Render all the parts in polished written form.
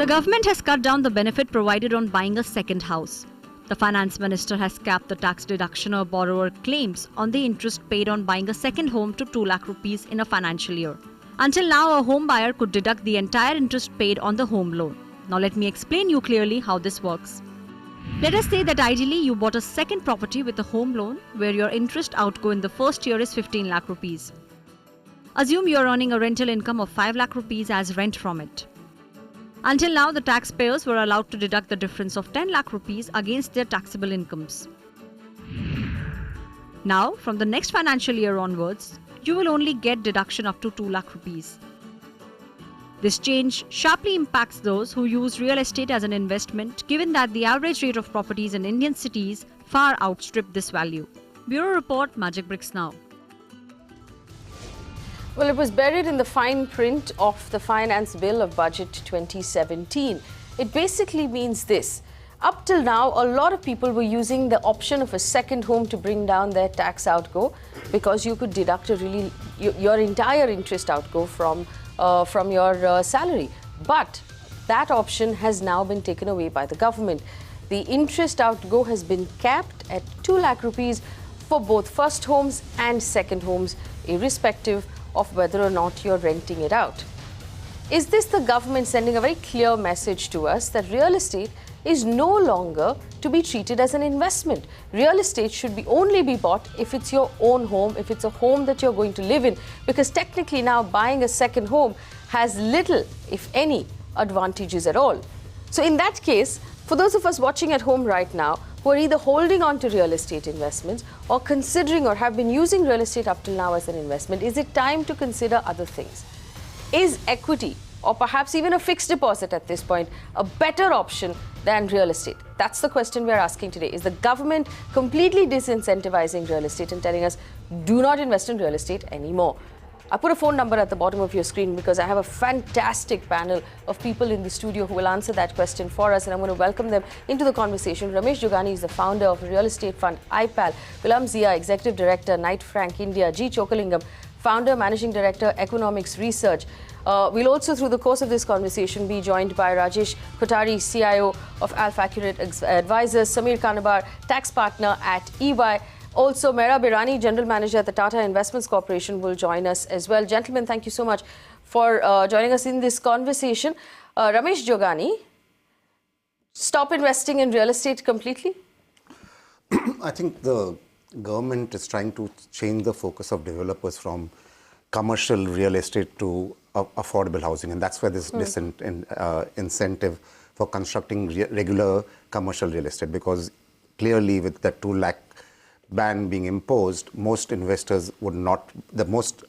The government has cut down the benefit provided on buying a second house. The finance minister has capped the tax deduction a borrower claims on the interest paid on buying a second home to 2 lakh rupees in a financial year. Until now, a home buyer could deduct the entire interest paid on the home loan. Now let me explain you clearly how this works. Let us say that ideally you bought a second property with a home loan where your interest outgo in the first year is 15 lakh rupees. Assume you are earning a rental income of 5 lakh rupees as rent from it. Until now, the taxpayers were allowed to deduct the difference of 10 lakh rupees against their taxable incomes. Now, from the next financial year onwards, you will only get deduction up to 2 lakh rupees. This change sharply impacts those who use real estate as an investment, given that the average rate of properties in Indian cities far outstrip this value. Bureau Report, Magicbricks Now. Well, it was buried in the fine print of the Finance Bill of Budget 2017. It basically means this. Up till now, a lot of people were using the option of a second home to bring down their tax outgo because you could deduct your entire interest outgo from your salary. But that option has now been taken away by the government. The interest outgo has been capped at 2 lakh rupees for both first homes and second homes, irrespective of whether or not you're renting it out. Is this the government sending a very clear message to us that real estate is no longer to be treated as an investment? Real estate should only be bought if it's your own home, if it's a home that you're going to live in, because technically now buying a second home has little, if any, advantages at all. So in that case, for those of us watching at home right now, who are either holding on to real estate investments or considering or have been using real estate up till now as an investment, is it time to consider other things? Is equity or perhaps even a fixed deposit at this point a better option than real estate? That's the question we're asking today. Is the government completely disincentivizing real estate and telling us, do not invest in real estate anymore? I put a phone number at the bottom of your screen because I have a fantastic panel of people in the studio who will answer that question for us, and I'm going to welcome them into the conversation. Ramesh Jogani is the founder of Real Estate Fund IPAL. Gulam Zia, Executive Director, Knight Frank India. G. Chokkalingam, Founder, Managing Director, Equinomics Research. We'll also, through the course of this conversation, be joined by Rajesh Kothari, CIO of Alf Accurate Advisors, Samir Kanabar, Tax Partner at EY. Also, Mehrab Irani, General Manager at the Tata Investments Corporation, will join us as well. Gentlemen, thank you so much for joining us in this conversation. Ramesh Jogani, stop investing in real estate completely? I think the government is trying to change the focus of developers from commercial real estate to affordable housing, and that's where this incentive for constructing regular commercial real estate, because clearly with the 2 lakh ban being imposed, most investors would not, the most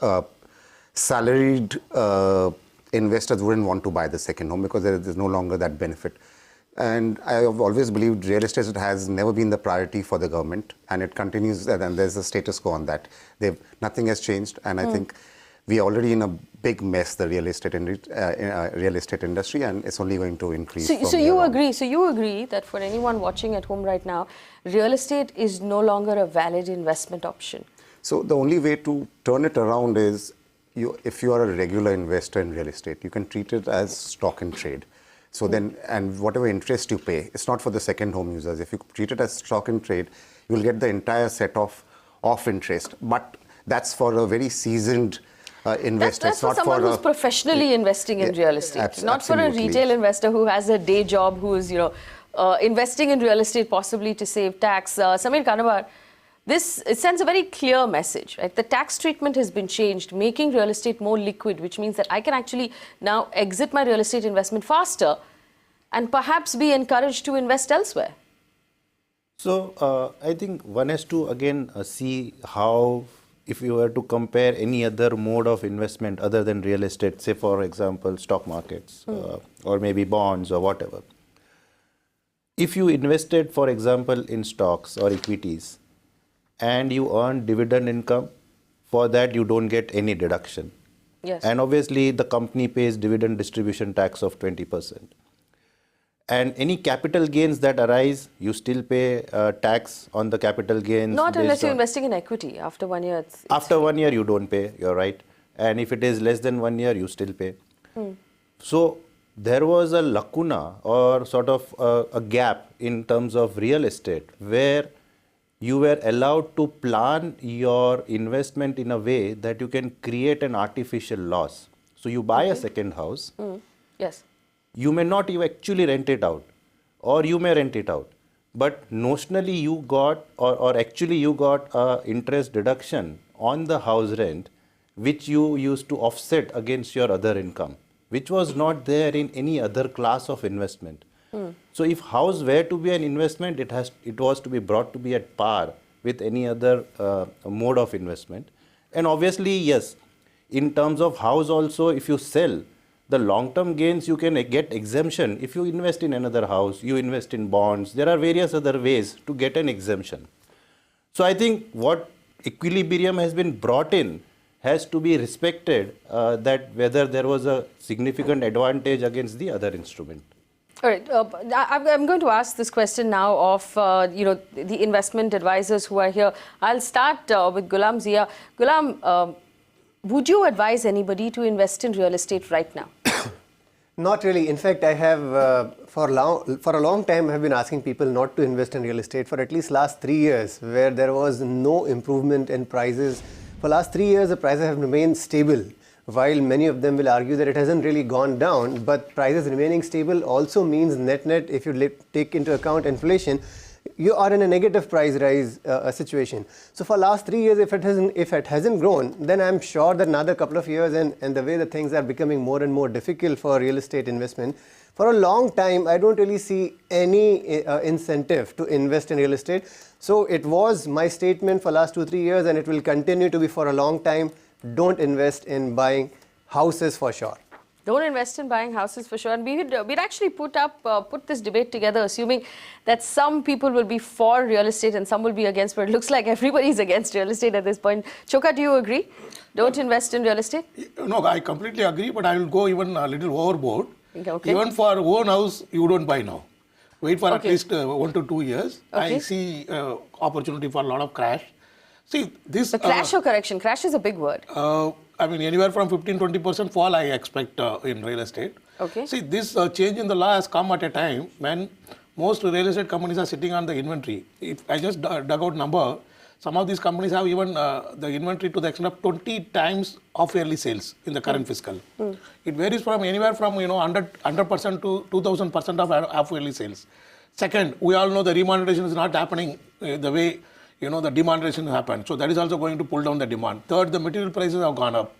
salaried investors wouldn't want to buy the second home because there is no longer that benefit. And I have always believed real estate has never been the priority for the government, and it continues, and there's a status quo on that. Nothing has changed, and I think we are already in a big mess, the real estate industry, and it's only going to increase. So you agree that for anyone watching at home right now, real estate is no longer a valid investment option? So the only way to turn it around is, if you are a regular investor in real estate, you can treat it as stock and trade. So then, and whatever interest you pay, it's not for the second home users. If you treat it as stock and trade, you will get the entire set of interest. But that's for a very seasoned investor. That's for someone who's professionally investing in real estate, not for a retail investor who has a day job, who is investing in real estate possibly to save tax. Samir Kanabar, it sends a very clear message, right? The tax treatment has been changed, making real estate more liquid, which means that I can actually now exit my real estate investment faster and perhaps be encouraged to invest elsewhere. So I think one has to again see how, if you were to compare any other mode of investment other than real estate, say for example stock markets or maybe bonds or whatever. If you invested, for example, in stocks or equities, and you earn dividend income, for that you don't get any deduction. Yes. And obviously the company pays dividend distribution tax of 20%. And any capital gains that arise, you still pay tax on the capital gains. Not unless you're investing in equity. After 1 year, after 1 year you don't pay, you're right. And if it is less than 1 year, you still pay. So there was a lacuna or sort of a gap in terms of real estate where you were allowed to plan your investment in a way that you can create an artificial loss. So you buy a second house. Yes. You may not you actually rent it out, or you may rent it out. But notionally you got, or actually you got a interest deduction on the house rent, which you used to offset against your other income, which was not there in any other class of investment. So if house were to be an investment, it was to be brought to be at par with any other mode of investment. And obviously, yes, in terms of house also, if you sell, the long-term gains you can get exemption. If you invest in another house, you invest in bonds, there are various other ways to get an exemption. So I think what equilibrium has been brought in has to be respected, that whether there was a significant advantage against the other instrument. All right, I'm going to ask this question now of the investment advisors who are here. I'll start with Gulam Zia. Gulam, would you advise anybody to invest in real estate right now? Not really. In fact, I have for a long time have been asking people not to invest in real estate for at least last 3 years, where there was no improvement in prices. For last 3 years, the prices have remained stable. While many of them will argue that it hasn't really gone down, but prices remaining stable also means net-net, if you take into account inflation, you are in a negative price rise situation. So for last 3 years, if it hasn't grown, then I'm sure that another couple of years and the way that things are becoming more and more difficult for real estate investment, for a long time, I don't really see any incentive to invest in real estate. So it was my statement for last 2-3 years, and it will continue to be for a long time. Don't invest in buying houses for sure. Don't invest in buying houses for sure. And we'd actually put this debate together, assuming that some people will be for real estate and some will be against, but it looks like everybody's against real estate at this point. Chokka, do you agree? Don't invest in real estate? No, I completely agree, but I will go even a little overboard. Okay. Even for own house, you don't buy now. Wait for at least 1 to 2 years. Okay. I see opportunity for a lot of crash. See, this... The crash or correction? Crash is a big word. I mean, anywhere from 15-20% fall I expect in real estate. Okay. See, this change in the law has come at a time when most real estate companies are sitting on the inventory. If I just dug out number, some of these companies have even the inventory to the extent of 20 times of yearly sales in the current fiscal. It varies from anywhere from 100% to 2000% of half yearly sales. Second, we all know the remonetization is not happening the way the demonetization happened. So that is also going to pull down the demand. Third, the material prices have gone up.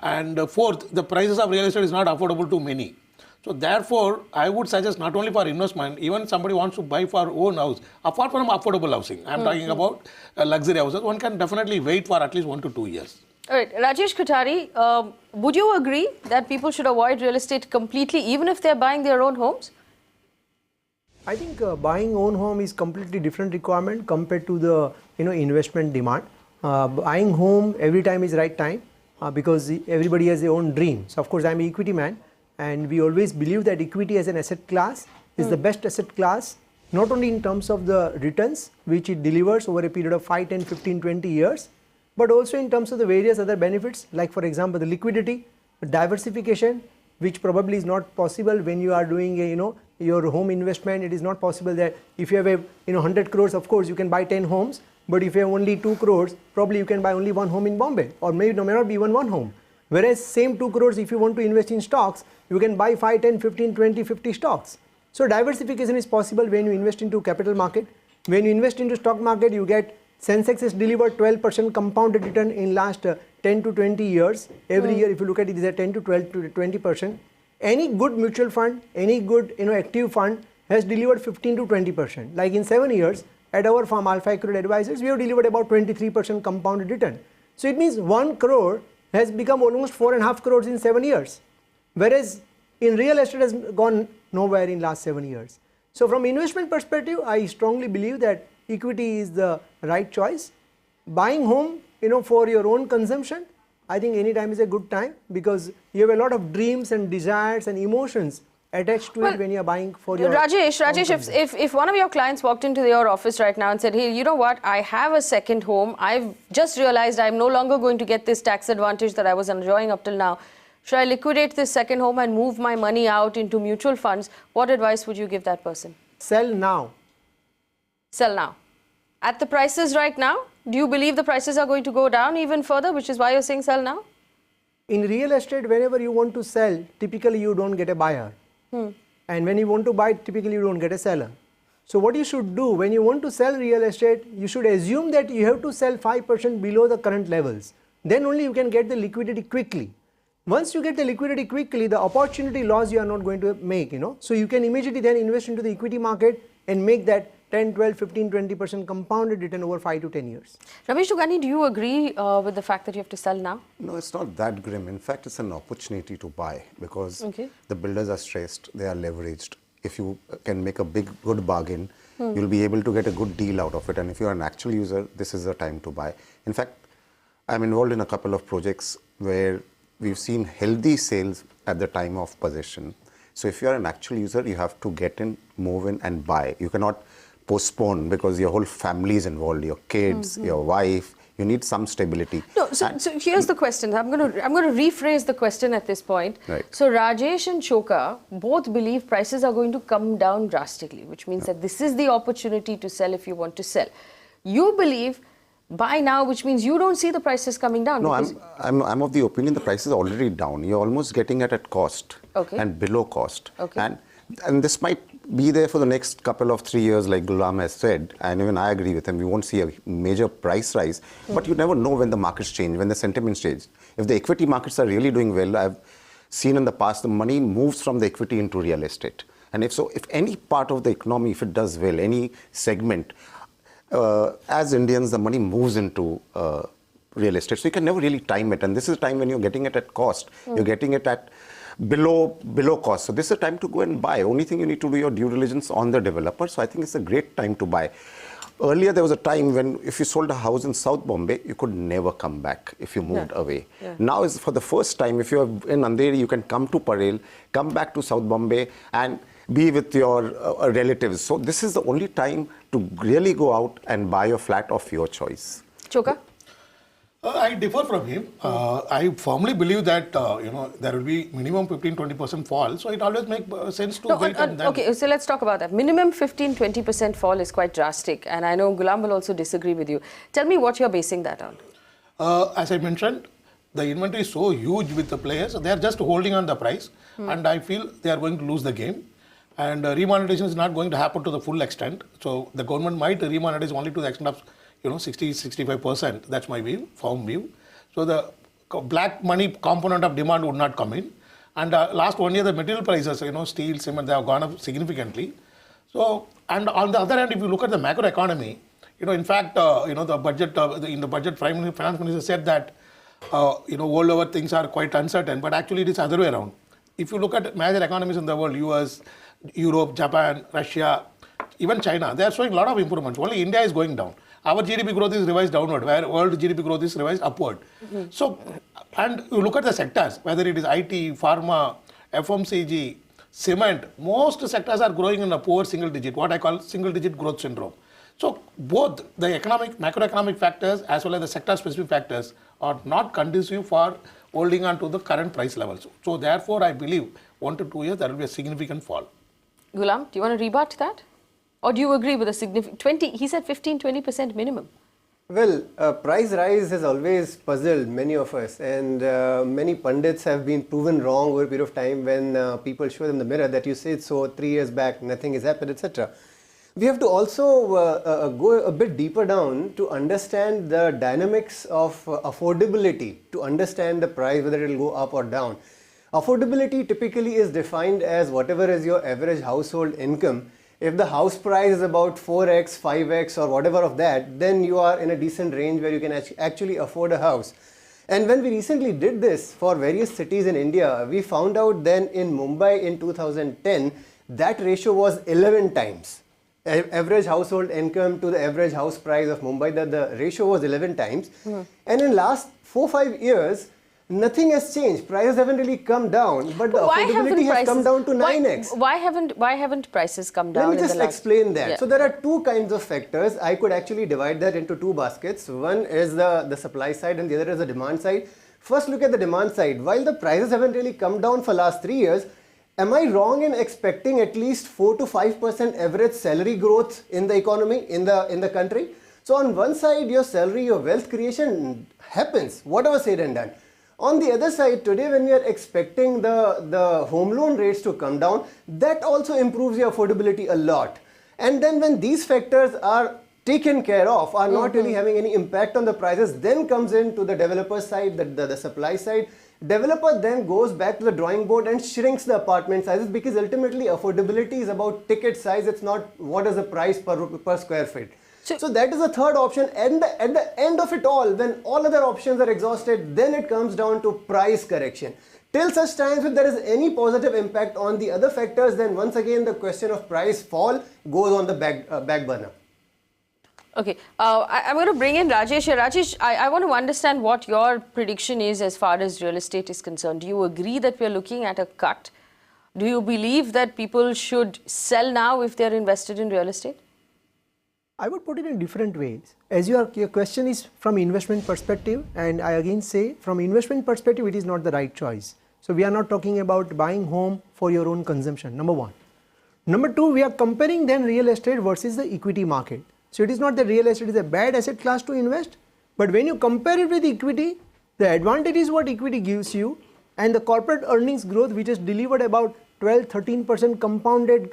And fourth, the prices of real estate is not affordable to many. So therefore, I would suggest not only for investment, even somebody wants to buy for own house, apart from affordable housing. I'm talking about luxury houses. One can definitely wait for at least 1 to 2 years. All right, Rajesh Kothari, would you agree that people should avoid real estate completely, even if they're buying their own homes? I think buying own home is completely different requirement compared to the investment demand. Buying home every time is right time because everybody has their own dream. So of course I'm an equity man, and we always believe that equity as an asset class is the best asset class, not only in terms of the returns which it delivers over a period of 5, 10, 15, 20 years, but also in terms of the various other benefits, like for example the liquidity, diversification, which probably is not possible when you are doing a, your home investment. It is not possible that if you have a 100 crores, of course you can buy 10 homes, but if you have only 2 crores, probably you can buy only 1 home in Bombay, or maybe no may not be even 1 home. Whereas same 2 crores, if you want to invest in stocks, you can buy 5, 10, 15, 20, 50 stocks. So diversification is possible when you invest into capital market. When you invest into stock market, you get Sensex has delivered 12% compounded return in last 10 to 20 years. Every year, if you look at it, is at 10 to 12 to 20%. Any good mutual fund, any good active fund has delivered 15 to 20%. Like in 7 years, at our firm Alf Accurate Advisors, we have delivered about 23% compounded return. So it means 1 crore has become almost 4.5 crores in 7 years. Whereas in real estate has gone nowhere in last 7 years. So from investment perspective, I strongly believe that equity is the right choice. Buying home, for your own consumption, I think any time is a good time because you have a lot of dreams and desires and emotions attached to it when you are buying for your Rajesh, if one of your clients walked into your office right now and said, hey, you know what, I have a second home, I've just realized I'm no longer going to get this tax advantage that I was enjoying up till now, should I liquidate this second home and move my money out into mutual funds? What advice would you give that person? Sell now. Sell now. At the prices right now, do you believe the prices are going to go down even further, which is why you're saying sell now? In real estate, whenever you want to sell, typically you don't get a buyer. And when you want to buy, typically you don't get a seller. So what you should do when you want to sell real estate, you should assume that you have to sell 5% below the current levels. Then only you can get the liquidity quickly. Once you get the liquidity quickly, the opportunity loss you are not going to make, So you can immediately then invest into the equity market and make that 10, 12, 15, 20% compounded return over 5 to 10 years. Ramesh Jogani, do you agree with the fact that you have to sell now? No, it's not that grim. In fact, it's an opportunity to buy because the builders are stressed, they are leveraged. If you can make a good bargain, you'll be able to get a good deal out of it. And if you're an actual user, this is the time to buy. In fact, I'm involved in a couple of projects where we've seen healthy sales at the time of possession. So if you're an actual user, you have to get in, move in and buy. You cannot postpone because your whole family is involved, your kids, your wife. You need some stability. No, so here's the question. I'm going to rephrase the question at this point. Right. So Rajesh and Choka both believe prices are going to come down drastically, which means that this is the opportunity to sell if you want to sell. You believe buy now, which means you don't see the prices coming down. No, I'm of the opinion the price is already down. You're almost getting it at cost and below cost. And this might be there for the next couple of 3 years, like Gulam has said, and even I agree with him. We won't see a major price rise, but you never know when the markets change, when the sentiments change. If the equity markets are really doing well, I've seen in the past the money moves from the equity into real estate. And if any part of the economy, if it does well, any segment, as Indians, the money moves into real estate. So you can never really time it. And this is a time when you're getting it at cost. You're getting it at below cost. So this is a time to go and buy. Only thing you need to do your due diligence on the developer. So I think it's a great time to buy. Earlier, there was a time when if you sold a house in South Bombay, you could never come back if you moved away. Now is for the first time, if you're in Andheri, you can come to Parel, come back to South Bombay and be with your relatives. So this is the only time to really go out and buy a flat of your choice. Choka? I differ from him. I firmly believe that there will be minimum 15-20% fall. So it always makes sense to wait and then. Okay, so let's talk about that. Minimum 15-20% fall is quite drastic, and I know Gulam will also disagree with you. Tell me what you're basing that on. As I mentioned, the inventory is so huge with the players. They are just holding on the price, and I feel they are going to lose the game. And remonetization is not going to happen to the full extent. So the government might remonetize only to the extent of 60-65%. That's my view, firm view. So the black money component of demand would not come in. And last 1 year, the material prices, steel, cement, they have gone up significantly. So, and on the other hand, if you look at the macro economy, in fact, the budget, in the budget, Finance Minister said that, world over things are quite uncertain, but actually it is the other way around. If you look at major economies in the world, US, Europe, Japan, Russia, even China, they are showing a lot of improvements. Only India is going down. Our GDP growth is revised downward, where world GDP growth is revised upward. So, and you look at the sectors, whether it is IT, pharma, FMCG, cement, most sectors are growing in a poor single digit, what I call single digit growth syndrome. So, both the macroeconomic factors as well as the sector specific factors are not conducive for holding on to the current price levels. So, therefore, I believe 1 to 2 years there will be a significant fall. Gulam, do you want to rebut that? Or do you agree with a significant, he said 15-20% minimum? Well, price rise has always puzzled many of us, and many pundits have been proven wrong over a period of time when people show them the mirror that you said so 3 years back, nothing has happened, etc. We have to also go a bit deeper down to understand the dynamics of affordability, to understand the price, whether it will go up or down. Affordability typically is defined as whatever is your average household income. If the house price is about 4x, 5x or whatever of that, then you are in a decent range where you can actually afford a house. And when we recently did this for various cities in India, we found out then in Mumbai in 2010, that ratio was 11 times. Average household income to the average house price of Mumbai, that the ratio was 11 times. And in last 4-5 years, nothing has changed. Prices haven't really come down, but the affordability has come down to 9x. Why haven't prices come down? Let me just explain that. Yeah. So there are two kinds of factors. I could actually divide that into two baskets. One is the supply side and the other is the demand side. First, look at the demand side. While the prices haven't really come down for last 3 years, am I wrong in expecting at least 4 to 5% average salary growth in the economy, in the country? So on one side, your salary, your wealth creation happens, whatever said and done. On the other side, today when we are expecting the home loan rates to come down, that also improves your affordability a lot. And then when these factors are taken care of, are not really having any impact on the prices, then comes into the developer side, the supply side. Developer then goes back to the drawing board and shrinks the apartment sizes, because ultimately affordability is about ticket size. It's not what is the price per square feet. So that is the third option. And at the end of it all, when all other options are exhausted, then it comes down to price correction. Till such times if there is any positive impact on the other factors, then once again the question of price fall goes on the back burner. Okay, I'm going to bring in Rajesh here. Rajesh, I want to understand what your prediction is as far as real estate is concerned. Do you agree that we're looking at a cut? Do you believe that people should sell now if they're invested in real estate? I would put it in different ways. As your question is from investment perspective, and I again say from investment perspective, it is not the right choice. So we are not talking about buying home for your own consumption, number one. Number two, we are comparing then real estate versus the equity market. So it is not that real estate is a bad asset class to invest, but when you compare it with equity, the advantage is what equity gives you, and the corporate earnings growth, which has delivered about 12-13% compounded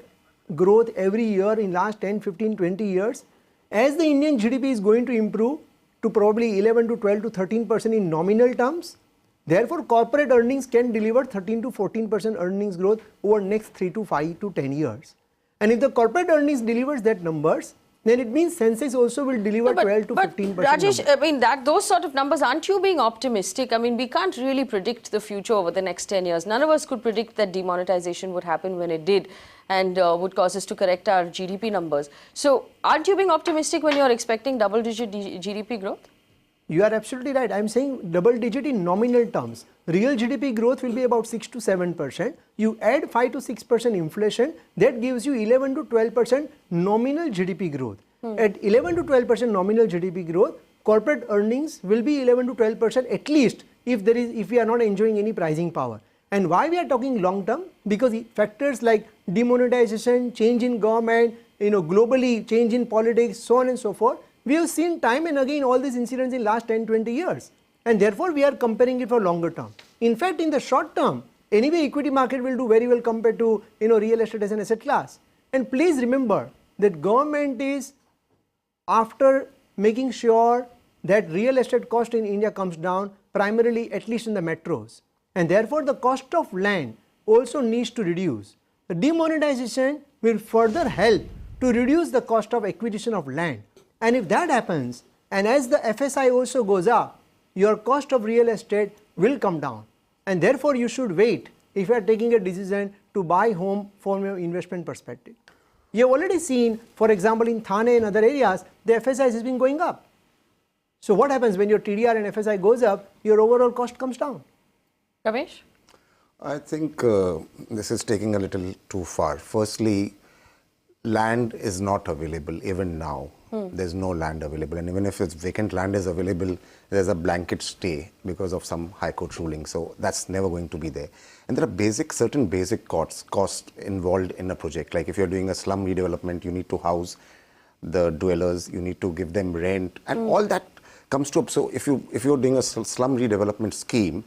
growth every year in last 10, 15, 20 years. As the Indian GDP is going to improve to probably 11 to 12 to 13% in nominal terms, therefore corporate earnings can deliver 13 to 14% earnings growth over next 3 to 5 to 10 years. And if the corporate earnings delivers that numbers, then it means Sensex also will deliver 12 to 15%. Rajesh, I mean, those sort of numbers, aren't you being optimistic? I mean, we can't really predict the future over the next 10 years. None of us could predict that demonetization would happen when it did, and would cause us to correct our GDP numbers. So aren't you being optimistic when you're expecting double-digit GDP growth? You are absolutely right. I'm saying double-digit in nominal terms. Real GDP growth will be about 6 to 7%. You add 5 to 6% inflation, that gives you 11 to 12% nominal GDP growth. At 11 to 12% nominal GDP growth, corporate earnings will be 11 to 12% at least if we are not enjoying any pricing power. And why we are talking long term? Because factors like demonetization, change in government, globally change in politics, so on and so forth, we have seen time and again all these incidents in last 10-20 years, and therefore we are comparing it for longer term. In fact, in the short term, anyway equity market will do very well compared to real estate as an asset class. And please remember that government is after making sure that real estate cost in India comes down, primarily at least in the metros, and therefore the cost of land also needs to reduce. The demonetization will further help to reduce the cost of acquisition of land. And if that happens, and as the FSI also goes up, your cost of real estate will come down. And therefore you should wait if you are taking a decision to buy home from your investment perspective. You have already seen, for example, in Thane and other areas, the FSI has been going up. So what happens when your TDR and FSI goes up, your overall cost comes down. Ramesh? I think this is taking a little too far. Firstly, land is not available even now. There's no land available, and even if it's vacant land is available, there's a blanket stay because of some high court ruling. So that's never going to be there. And there are certain basic costs involved in a project. Like if you're doing a slum redevelopment, you need to house the dwellers, you need to give them rent, and all that comes to up. So if you're doing a slum redevelopment scheme,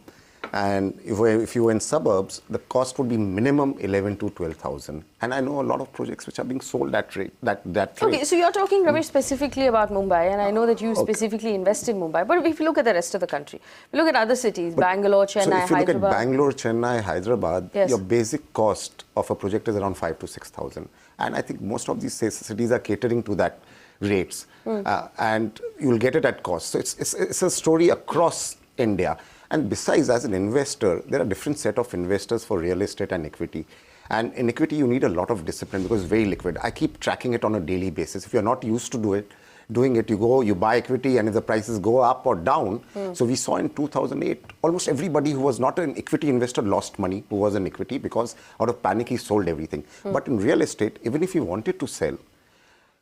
and if you were in suburbs, the cost would be minimum 11 to 12,000. And I know a lot of projects which are being sold at that rate. Okay, so you're talking, Ramesh, specifically about Mumbai, and I know that you specifically invest in Mumbai. But if you look at the rest of the country, we look at other cities, Bangalore, Chennai, So if you Hyderabad. look at Bangalore, Chennai, Hyderabad, Yes. your basic cost of a project is around 5 to 6,000. And I think most of these cities are catering to that rates. And you'll get it at cost. So it's a story across India. And besides, as an investor, there are different set of investors for real estate and equity. And in equity, you need a lot of discipline because it's very liquid. I keep tracking it on a daily basis. If you're not used to doing it, you buy equity, and if the prices go up or down. So we saw in 2008, almost everybody who was not an equity investor lost money who was an equity, because out of panic, he sold everything. But in real estate, even if he wanted to sell,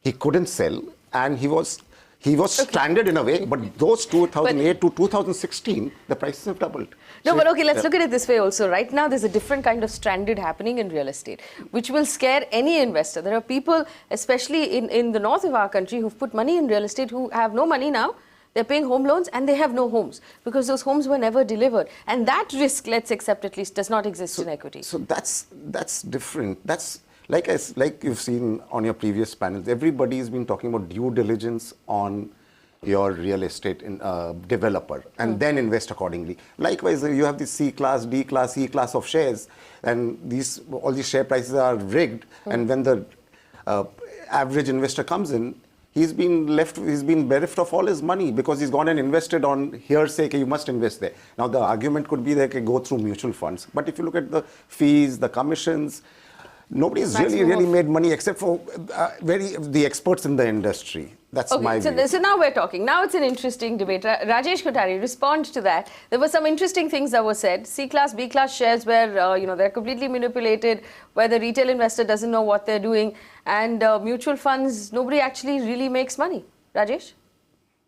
he couldn't sell, and he was He was stranded in a way, but those 2008 to 2016, the prices have doubled. No, but okay, let's look at it this way also. Right now, there's a different kind of stranded happening in real estate, which will scare any investor. There are people, especially in the north of our country, who've put money in real estate who have no money now. They're paying home loans and they have no homes because those homes were never delivered. And that risk, let's accept at least, does not exist in equity. So that's different. That's like you've seen on your previous panels, everybody's been talking about due diligence on your real estate developer and then invest accordingly. Likewise, you have the C class, D class, E class of shares, and all these share prices are rigged. And when the average investor comes in, he's been bereft of all his money because he's gone and invested on hearsay, you must invest there. Now, the argument could be they can go through mutual funds. But if you look at the fees, the commissions, nobody's really made money except for the experts in the industry. That's my view. So now we're talking. Now it's an interesting debate. Rajesh Kothari, respond to that. There were some interesting things that were said. C-class, B-class shares where they're completely manipulated, where the retail investor doesn't know what they're doing, and mutual funds, nobody actually really makes money. Rajesh?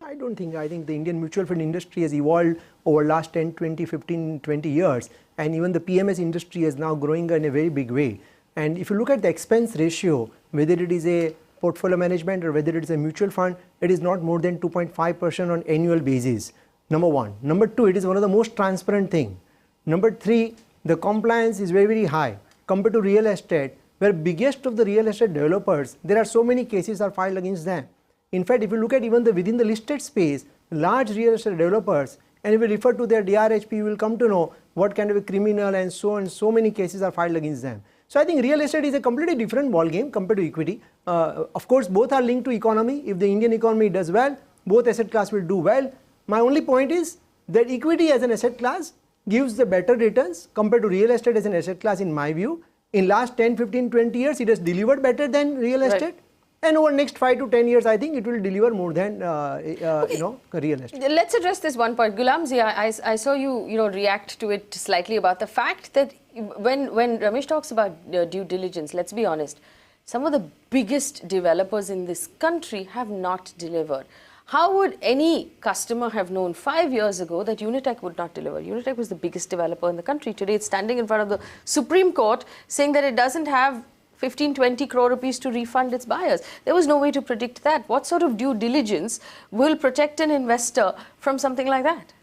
I don't think. I think the Indian mutual fund industry has evolved over last 10, 20, 15, 20 years, and even the PMS industry is now growing in a very big way. And if you look at the expense ratio, whether it is a portfolio management or whether it is a mutual fund, it is not more than 2.5% on annual basis. Number one. Number two, it is one of the most transparent thing. Number three, the compliance is very, very high compared to real estate, where biggest of the real estate developers, there are so many cases are filed against them. In fact, if you look at even within the listed space, large real estate developers, and if you refer to their DRHP, you will come to know what kind of a criminal and so many cases are filed against them. So I think real estate is a completely different ball game compared to equity. Of course, both are linked to economy. If the Indian economy does well, both asset class will do well. My only point is that equity as an asset class gives the better returns compared to real estate as an asset class in my view. In last 10, 15, 20 years, it has delivered better than real estate. And over next 5 to 10 years, I think it will deliver more than real estate. Let's address this one point. Gulam Zia, I saw you react to it slightly about the fact that when Ramesh talks about due diligence, let's be honest, some of the biggest developers in this country have not delivered. How would any customer have known 5 years ago that Unitech would not deliver? Unitech was the biggest developer in the country. Today it's standing in front of the Supreme Court saying that it doesn't have 15-20 crore rupees to refund its buyers. There was no way to predict that. What sort of due diligence will protect an investor from something like that?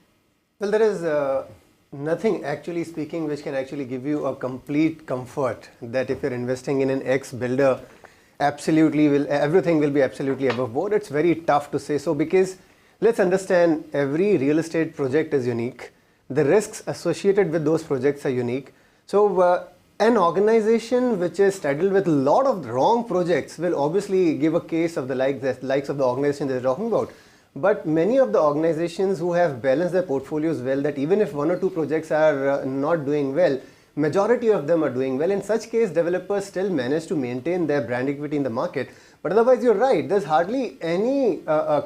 Well, there is nothing actually speaking which can actually give you a complete comfort that if you're investing in an X builder, everything will be absolutely above board. It's very tough to say so because let's understand every real estate project is unique. The risks associated with those projects are unique. So an organization which is saddled with a lot of wrong projects will obviously give a case of the likes of the organization they're talking about. But many of the organizations who have balanced their portfolios well, that even if 1 or 2 projects are not doing well, majority of them are doing well. In such case, developers still manage to maintain their brand equity in the market. But otherwise, you're right. There's hardly any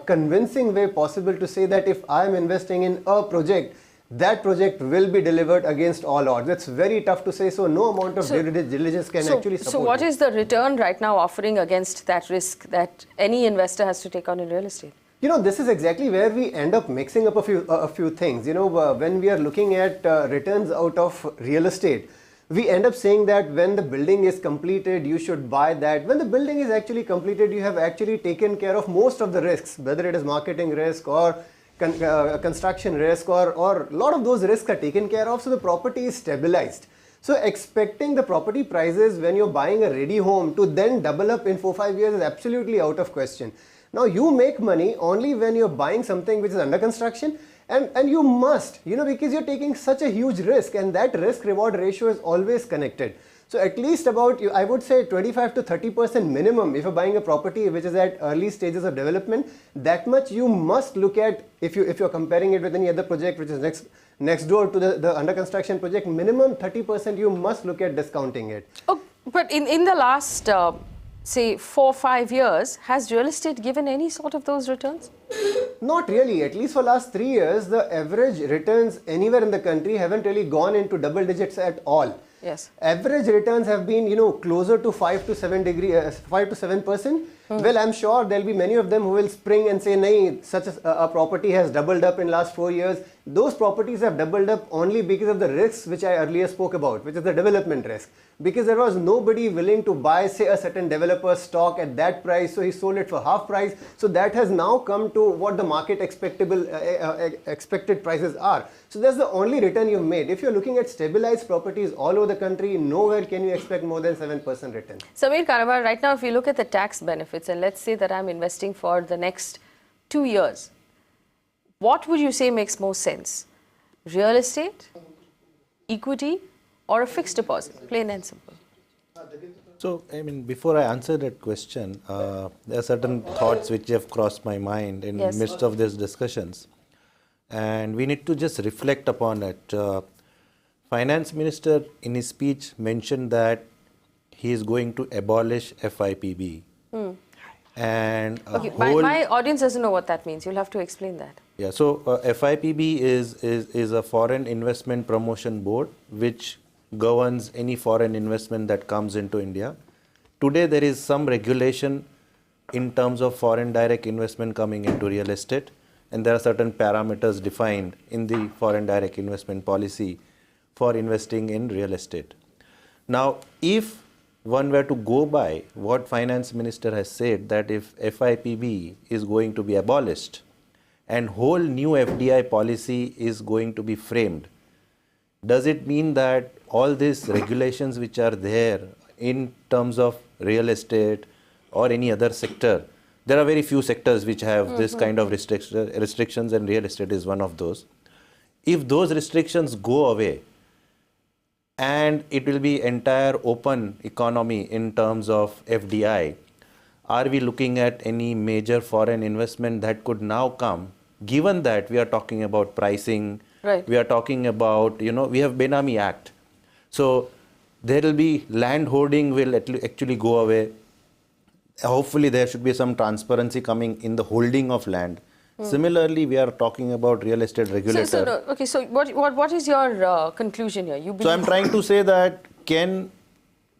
convincing way possible to say that if I'm investing in a project, that project will be delivered against all odds. It's very tough to say, so no amount of due diligence can actually support. So what is the return right now offering against that risk that any investor has to take on in real estate? This is exactly where we end up mixing up a few things. When we are looking at returns out of real estate, we end up saying that when the building is completed, you should buy that. When the building is actually completed, you have actually taken care of most of the risks, whether it is marketing risk or construction risk or a lot of those risks are taken care of, so the property is stabilized. So expecting the property prices when you're buying a ready home to then double up in 4-5 years is absolutely out of question. Now you make money only when you're buying something which is under construction, and you must, because you're taking such a huge risk, and that risk reward ratio is always connected. So at least about, I would say 25 to 30% minimum if you're buying a property which is at early stages of development, that much you must look at if you're comparing it with any other project which is next door to the under construction project, minimum 30% you must look at discounting it. Oh, but in the last say 4-5 years, has real estate given any sort of those returns? Not really. At least for last 3 years, the average returns anywhere in the country haven't really gone into double digits at all. Yes. Average returns have been, closer to 5 to 7%. Well, I'm sure there'll be many of them who will spring and say, "Nahi, such a property has doubled up in last 4 years." Those properties have doubled up only because of the risks which I earlier spoke about, which is the development risk. Because there was nobody willing to buy, say, a certain developer's stock at that price, so he sold it for half price. So that has now come to what the market expected prices are. So that's the only return you've made. If you're looking at stabilized properties all over the country, nowhere can you expect more than 7% return. Samir Kanabar, right now, if you look at the tax benefits, and let's say that I'm investing for the next 2 years, what would you say makes more sense? Real estate, equity, or a fixed deposit? Plain and simple. So, I mean, before I answer that question, there are certain thoughts which have crossed my mind in the midst of these discussions. And we need to just reflect upon it. Finance Minister in his speech mentioned that he is going to abolish FIPB. And Okay, my audience doesn't know what that means. You'll have to explain that. Yeah, so FIPB is a foreign investment promotion board which governs any foreign investment that comes into India. Today there is some regulation in terms of foreign direct investment coming into real estate, and there are certain parameters defined in the foreign direct investment policy for investing in real estate. Now, if one were to go by what Finance Minister has said, that if FIPB is going to be abolished and whole new FDI policy is going to be framed, does it mean that all these regulations which are there in terms of real estate or any other sector, there are very few sectors which have this kind of restrictions, and real estate is one of those. If those restrictions go away, and it will be entire open economy in terms of FDI, are we looking at any major foreign investment that could now come, given that we are talking about pricing, we are talking about, we have Benami Act. So there will be land hoarding will actually go away. Hopefully there should be some transparency coming in the holding of land. Similarly, we are talking about real estate regulator. So what is your conclusion here? So I'm trying to say that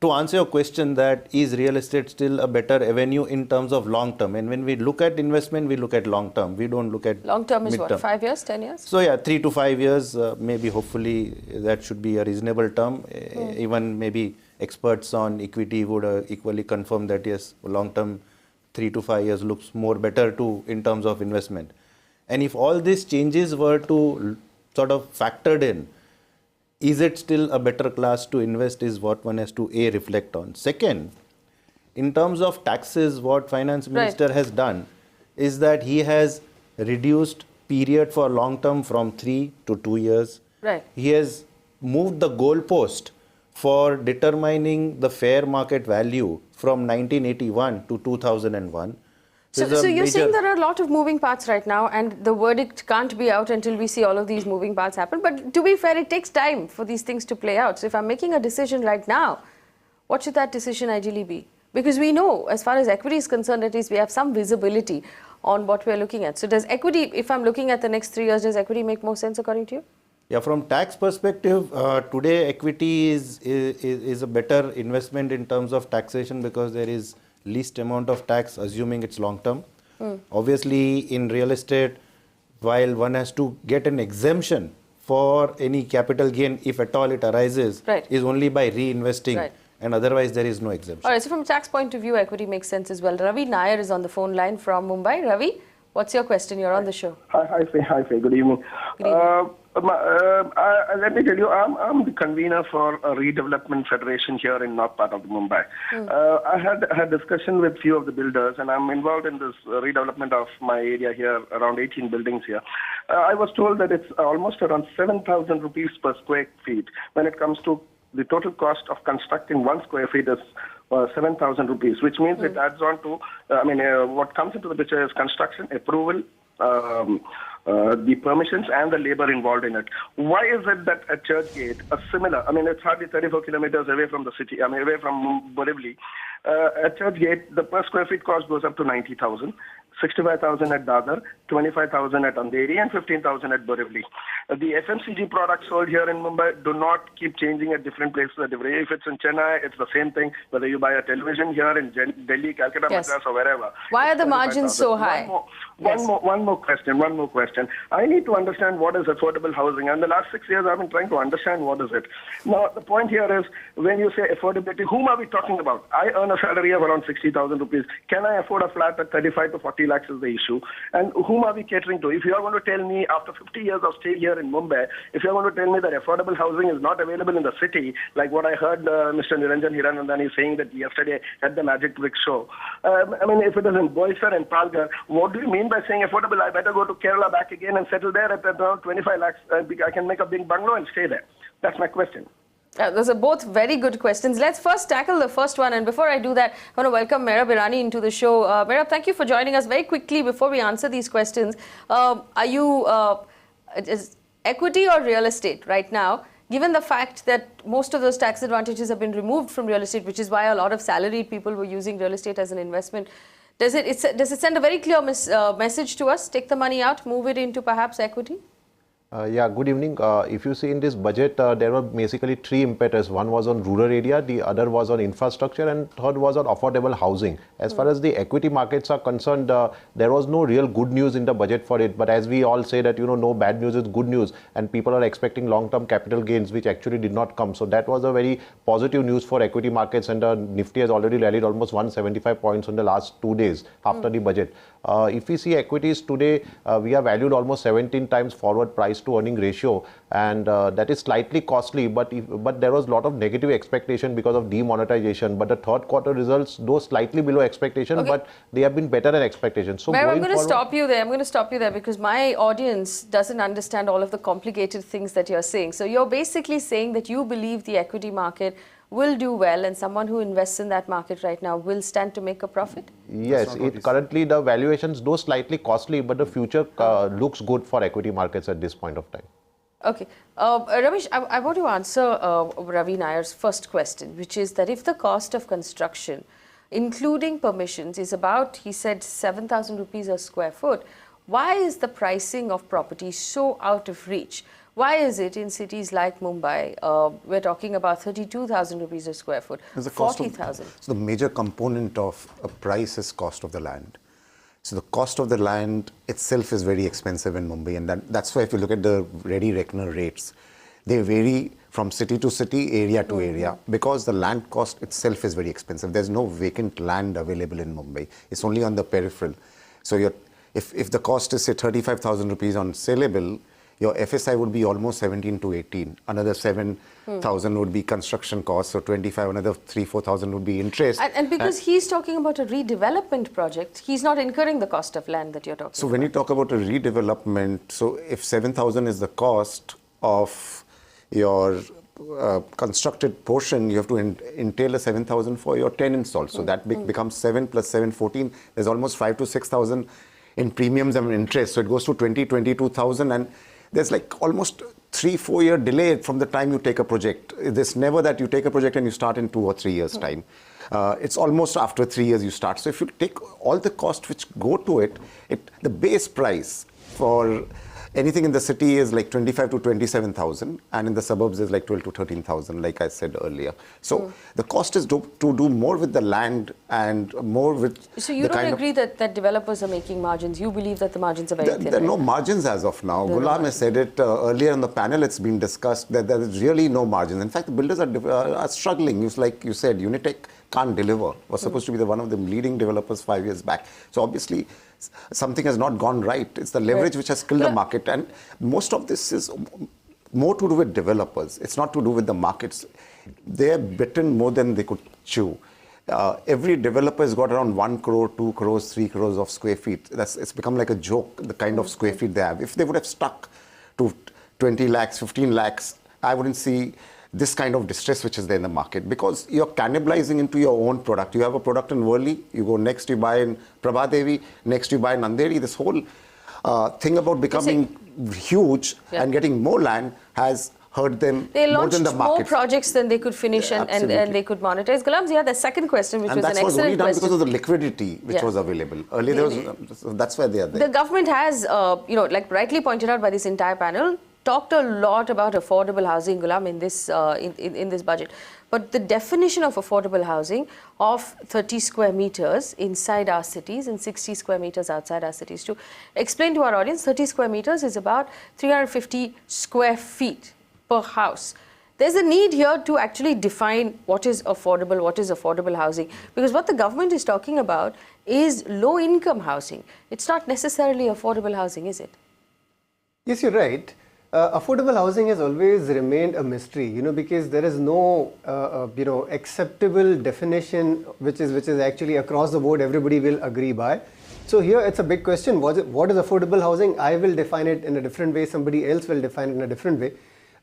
to answer your question, that is real estate still a better avenue in terms of long term? And when we look at investment, we look at long term. We don't look at long term is mid-term. what, 5 years, 10 years? So yeah, 3 to 5 years, maybe hopefully that should be a reasonable term. Even maybe experts on equity would equally confirm that yes, long term 3 to 5 years looks more better too in terms of investment. And if all these changes were to sort of factored in, is it still a better class to invest is what one has to reflect on. Second, in terms of taxes, what Finance Minister has done is that he has reduced period for long term from 3 to 2 years. He has moved the goalpost for determining the fair market value from 1981 to 2001. So you're saying there are a lot of moving parts right now, and the verdict can't be out until we see all of these moving parts happen. But to be fair, it takes time for these things to play out. So if I'm making a decision right now, what should that decision ideally be? Because we know, as far as equity is concerned, at least we have some visibility on what we're looking at. So does equity, if I'm looking at the next 3 years, does equity make more sense according to you? Yeah, from tax perspective, today equity is a better investment in terms of taxation because there is least amount of tax, assuming it's long term. Obviously, in real estate, while one has to get an exemption for any capital gain, if at all it arises, is only by reinvesting, and otherwise there is no exemption. All right, so from a tax point of view, equity makes sense as well. Ravi Nair is on the phone line from Mumbai. Ravi, what's your question? You're on the show. Hi, Faye. Good evening. Good evening. Let me tell you, I'm the convener for a redevelopment federation here in north part of Mumbai. I had discussion with few of the builders, and I'm involved in this redevelopment of my area here, around 18 buildings here. I was told that it's almost around 7,000 rupees per square feet. When it comes to the total cost of constructing 1 square feet is 7,000 rupees, which means it adds on to, what comes into the picture is construction, approval, the permissions and the labor involved in it. Why is it that at Churchgate, it's hardly 34 kilometers away from the city, away from Borivali. At Churchgate, the per square feet cost goes up to 90,000. 65,000 at Dadar, 25,000 at Andheri, and 15,000 at Borivali. The FMCG products sold here in Mumbai do not keep changing at different places. If it's in Chennai, it's the same thing. Whether you buy a television here in Delhi, Calcutta, Madras, or wherever. Why are the margins so high? One more question. I need to understand what is affordable housing. And the last 6 years, I've been trying to understand what is it. Now, the point here is, when you say affordability, whom are we talking about? I earn a salary of around 60,000 rupees. Can I afford a flat at 35 to 40 lakhs is the issue. And whom are we catering to? If you are going to tell me, after 50 years of stay here in Mumbai, if you are going to tell me that affordable housing is not available in the city, like what I heard Mr. Niranjan Hiranandani saying that yesterday at the Magicbricks show. If it is in Boisar and Palghar, what do you mean by saying affordable? I better go to Kerala back again and settle there at around 25 lakhs. I can make a big bungalow and stay there. That's my question. Those are both very good questions. Let's first tackle the first one. And before I do that, I want to welcome Mehrab Irani into the show. Mehrab, thank you for joining us. Very quickly, before we answer these questions, are you is equity or real estate right now? Given the fact that most of those tax advantages have been removed from real estate, which is why a lot of salaried people were using real estate as an investment, does it send a very clear message to us? Take the money out, move it into perhaps equity? Good evening. If you see in this budget, there were basically three impetus. One was on rural area, the other was on infrastructure, and third was on affordable housing. As far as the equity markets are concerned, there was no real good news in the budget for it. But as we all say that, no bad news is good news, and people are expecting long-term capital gains, which actually did not come. So that was a very positive news for equity markets, and Nifty has already rallied almost 175 points in the last 2 days after the budget. If we see equities today, we are valued almost 17 times forward price to earning ratio, and that is slightly costly, but there was a lot of negative expectation because of demonetization. But the third quarter results, though slightly below expectation, but they have been better than expectation. So I'm going to stop you there. I'm going to stop you there because my audience doesn't understand all of the complicated things that you're saying. So you're basically saying that you believe the equity market will do well, and someone who invests in that market right now will stand to make a profit? Yes, currently the valuations, though slightly costly, but the future looks good for equity markets at this point of time. Okay. Ramesh, I want to answer Ravi Nayar's first question, which is that if the cost of construction, including permissions, is about, he said, 7,000 rupees a square foot, why is the pricing of property so out of reach? Why is it in cities like Mumbai, we're talking about 32,000 rupees a square foot, 40,000? So the major component of a price is cost of the land. So the cost of the land itself is very expensive in Mumbai, and that's why if you look at the ready reckoner rates, they vary from city to city, area to area, because the land cost itself is very expensive. There's no vacant land available in Mumbai. It's only on the peripheral. So if the cost is, say, 35,000 rupees on saleable, your FSI would be almost 17 to 18. Another 7,000 would be construction costs, so 25, another 3,000-4,000 would be interest. And because he's talking about a redevelopment project, he's not incurring the cost of land that you're talking about. So when you talk about a redevelopment, so if 7,000 is the cost of your constructed portion, you have to entail a 7,000 for your tenants also. That becomes 7 plus 7, 14. There's almost 5,000 to 6,000 in premiums and interest. So it goes to 22,000, and there's like almost 3-4 year delay from the time you take a project. It's never that you take a project and you start in 2 or 3 years time. It's almost after 3 years you start. So if you take all the costs which go to it, the base price for anything in the city is like 25 to 27,000, and in the suburbs is like 12 to 13,000, like I said earlier. So the cost is to do more with the land and more with. So you don't agree that developers are making margins? You believe that the margins are very thin? There are no margins as of now. Gulam has said it earlier on the panel. It's been discussed that there is really no margins. In fact, the builders are struggling. Like you said, Unitech can't deliver. Was supposed to be one of the leading developers 5 years back. So obviously, something has not gone right. It's the leverage which has killed the market, and most of this is more to do with developers. It's not to do with the markets. They have bitten more than they could chew. Every developer has got around 1 crore, 2 crores, 3 crores of square feet. It's become like a joke, the kind of square feet they have. If they would have stuck to 20 lakhs, 15 lakhs, I wouldn't see this kind of distress which is there in the market, because you're cannibalizing into your own product. You have a product in Worli, you go next, you buy in Prabhadevi, next you buy in Andheri. This whole thing about becoming huge and getting more land has hurt them They more than launched the more market. projects than they could finish and they could monetize. Gulam Zia, the second question, which And was that an was only excellent done question. because of the liquidity which was available. Earlier, there was, so that's why they are there. The government has, like rightly pointed out by this entire panel, talked a lot about affordable housing, Gulam, in this in this budget. But the definition of affordable housing of 30 square meters inside our cities and 60 square meters outside our cities. To explain to our audience, 30 square meters is about 350 square feet per house. There's a need here to actually define what is affordable housing. Because what the government is talking about is low-income housing. It's not necessarily affordable housing, is it? Yes, you're right. Affordable housing has always remained a mystery, because there is no, acceptable definition which is actually across the board everybody will agree by. So here it's a big question. What is affordable housing? I will define it in a different way. Somebody else will define it in a different way.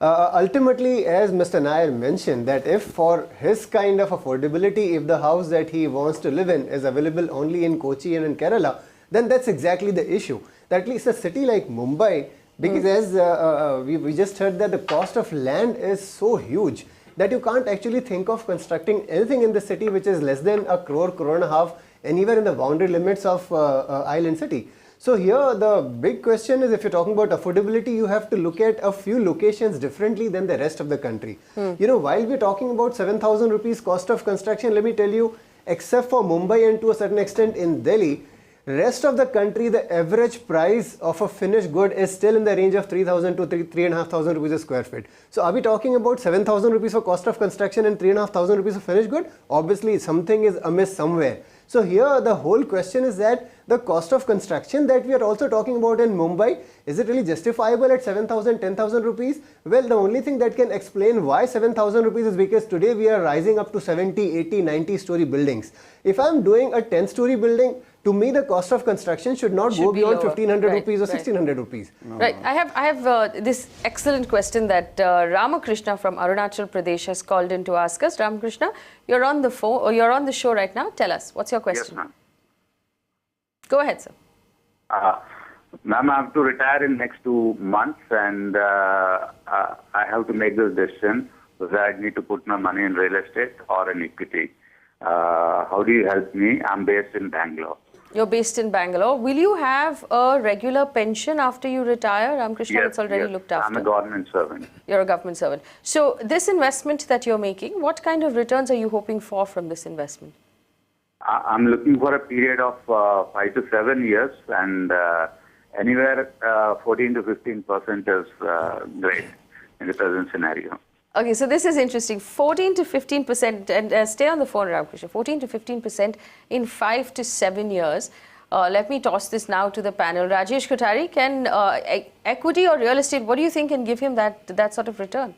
Ultimately, as Mr. Nair mentioned, that if for his kind of affordability, if the house that he wants to live in is available only in Kochi and in Kerala, then that's exactly the issue. That at least a city like Mumbai, because as we just heard that the cost of land is so huge that you can't actually think of constructing anything in the city which is less than a crore and a half anywhere in the boundary limits of island city. So here the big question is, if you're talking about affordability, you have to look at a few locations differently than the rest of the country. While we're talking about 7,000 rupees cost of construction, let me tell you, except for Mumbai and to a certain extent in Delhi, rest of the country, the average price of a finished good is still in the range of 3,000 to 3,500 rupees a square feet. So are we talking about 7,000 rupees for cost of construction and 3,500 rupees of finished good? Obviously something is amiss somewhere. So here the whole question is that the cost of construction that we are also talking about in Mumbai, is it really justifiable at 7,000, 10,000 rupees? Well, the only thing that can explain why 7,000 rupees is because today we are rising up to 70, 80, 90 story buildings. If I'm doing a 10 story building, to me the cost of construction should not go beyond 1,500 rupees or 1,600 rupees. Right. I have this excellent question that Ramakrishna from Arunachal Pradesh has called in to ask us. Ramakrishna, you're on the phone, or you're on the show right now. Tell us, what's your question? Yes, ma'am. Go ahead, sir. Ma'am, I have to retire in next 2 months, and I have to make this decision whether I need to put my money in real estate or in equity. How do you help me? I'm based in Bangalore. You're based in Bangalore. Will you have a regular pension after you retire? Ramakrishna, Yes, it's already looked after. I'm a government servant. You're a government servant. So this investment that you're making, what kind of returns are you hoping for from this investment? I'm looking for a period of 5 to 7 years, and anywhere 14 to 15% is great in the present scenario. Okay, so this is interesting. 14 to 15%, and stay on the phone, Ramakrishna. 14 to 15% in 5 to 7 years. Let me toss this now to the panel. Rajesh Kothari, can equity or real estate, what do you think can give him that sort of return?